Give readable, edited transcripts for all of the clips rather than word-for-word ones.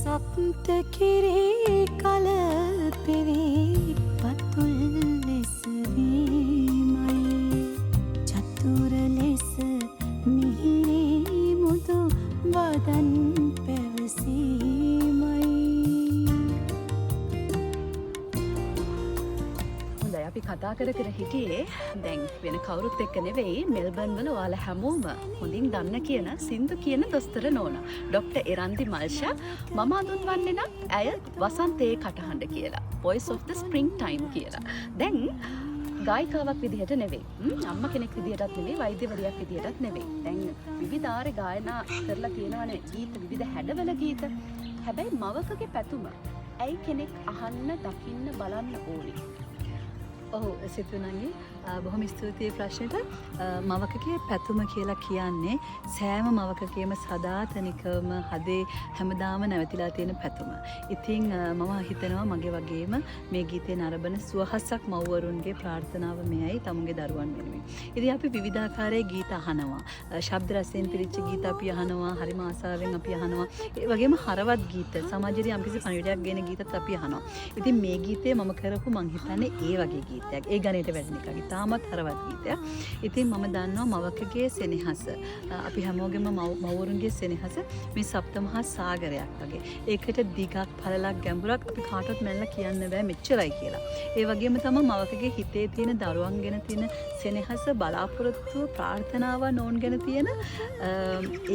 සප්තකිරී කල පෙවී පතුල් ලෙස වීමයි චතුර ලෙස මිහිරි මුදු වදන් පැවසීමයි. හොඳයි අපි කතා කර කර හිටියේ දැන් වෙන කවුරුත් එක්ක නෙවෙයි මෙල්බර්න් වල ඔයාලා හැමෝම හොඳින් දන්න කියන සින්දු කියන දොස්තර නෝනා ඩොක්ටර් එරන්දි මල්ෂා මම හඳුන්වන්නේ නම් ඇය වසන්තයේ කටහඬ කියලා voice of the spring time කියලා. දැන් ගායිකාවක් විදිහට නෙවෙයි අම්මා කෙනෙක් විදිහටත් නෙවෙයි වෛද්‍යවරියක් විදිහටත් නෙවෙයි. දැන් විවිධාර ගායනා කරලා තියෙනවානේ ගීත විවිධ හැඩවල ගීත. හැබැයි මවකගේ පැතුම ඇයි කෙනෙක් අහන්න දකින්න බලන්න ඕනේ? ඔව් සිතුනන්ගේ බොහොම ස්තුතියි ප්‍රශ්නෙට. මවකගේ පැතුම කියලා කියන්නේ සෑම මවකගේම සදාතනිකවම හදේ හැමදාම නැවතිලා තියෙන පැතුම. ඉතින් මම හිතනවා මගේ වගේම මේ ගීතේ නරඹන සුවහසක් මව්වරුන්ගේ ප්‍රාර්ථනාව මෙයයි තමුන්ගේ දරුවන් වෙනුවෙන්. ඉතින් අපි විවිධාකාරයේ ගීත අහනවා. ශබ්ද රසයෙන් පිරිච්ච ගීත අපි අහනවා. හරිම ආසාවෙන් අපි අහනවා. ඒ වගේම හරවත් ගීත සමාජයේ යම්කිසි පණිවිඩයක් ගෙන ගීතත් අපි අහනවා. ඉතින් මේ ගීතේ මම කරපු මං හිතන්නේ ඒ වගේ ගීතයක්. ඒ ගණේට වැඩෙන එකක්. තාමත් හරවත් ගීතයක්. ඉතින් මම දන්නවා මවකගේ සෙනෙහස. අපි හැමෝගෙම මව්වරුන්ගේ සෙනෙහස මේ සප්තමහා සාගරයක් වගේ. ඒකට දිගක් පළලක් ගැඹුරක් අපි කාටවත් මැනලා කියන්න බෑ මෙච්චරයි කියලා. ඒ වගේම තමයි මවකගේ හිතේ තියෙන දරුවන් ගැන තියෙන සෙනෙහස බලාපොරොත්තුව ප්‍රාර්ථනාවන් ඕන් ගැන තියෙන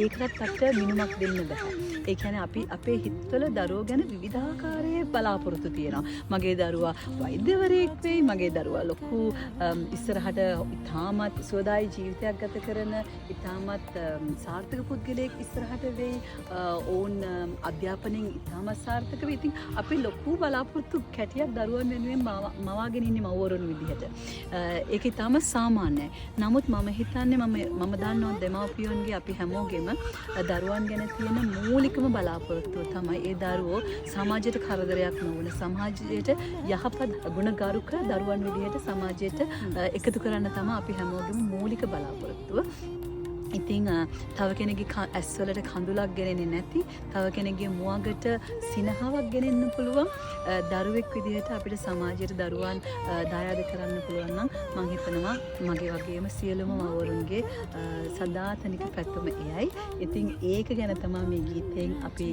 ඒකටත් අපිට මිනුමක් දෙන්න බෑ. ඒ කියන්නේ අපි අපේ හිතවල දරුවෝ ගැන විවිධාකාරයේ බලාපොරොත්තු තියෙනවා. මගේ දරුවා වෛද්‍යවරයෙක් වෙයි, මගේ දරුවා ලොකු ඉස්සරහට ඉතාමත් සුවදායි ජීවිතයක් ගත කරන ඉතාමත් සාර්ථක පුද්ගලයෙක් ඉස්සරහට වෙයි, ඔවුන් අධ්‍යාපනයෙන් ඉතාමත් සාර්ථක වෙයි. ඉතින් අපි ලොකු බලාපොරොත්තු කැටියක් දරුවන් වෙනුවෙන් මවාගෙන ඉන්නේ මව්වරුන් විදිහට. ඒක ඉතාමත් සාමාන්‍යයි. නමුත් මම හිතන්නේ මම දන්නවා දෙමව්පියන්ගේ අපි හැමෝගෙම දරුවන් ගැන තියෙන මූලිකම බලාපොරොත්තුව තමයි ඒ දරුවෝ සමාජයට කරදරයක් නොවන, සමාජයට යහපත් ගුණගරුක දරුවන් විදිහට සමාජයට එකතු කරන්න තමයි අපි හැමෝගෙම මූලික බලාපොරොත්තුව. ඉතින් තව කෙනෙක්ගේ ඇස්වලට කඳුලක් ගෙනෙන්නේ නැති, තව කෙනෙක්ගේ මුවගට සිනහාවක් ගෙනෙන්න පුළුවන් දරුවෙක් විදිහට අපිට සමාජයට දරුවන් දායාද කරන්න පුළුවන් නම් මම හිතනවා මගේ වගේම සියලුම මව්වරුන්ගේ සදාතනික පැතුම එයයි. ඉතින් ඒක ගැන තමයි මේ ගීතයෙන් අපි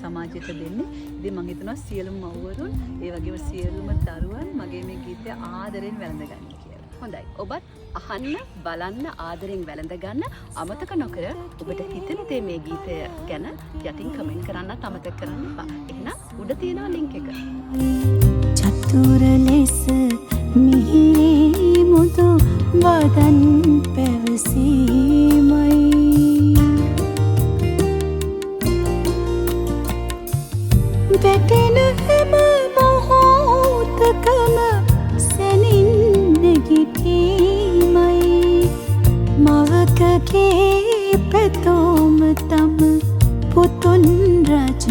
සමාජයට දෙන්නේ. ඉතින් මම හිතනවා සියලුම මව්වරුන් ඒ වගේම සියලුම දරුවන් මගේ මේ ගීතය ආදරෙන් වැළඳගන්න කියලා. හොඳයි. ඔබත් අහන්න, බලන්න, ආදරෙන් වැළඳ ගන්න අමතක නොකර ඔබට හිතෙන දේ මේ ගීතය ගැන යටින් කමෙන්ට් කරන්නත් අමතක කරන්න එපා. එහෙනම් උඩ තියෙනවා ලින්ක් එක. චතුර ලෙස මිහිරි මුදු වදන් පැවසීමයි වැටෙන හැම මොහොතකම සැනින් නැගිටීමයි මවකගේ පැතුම තම පුතුන් රජ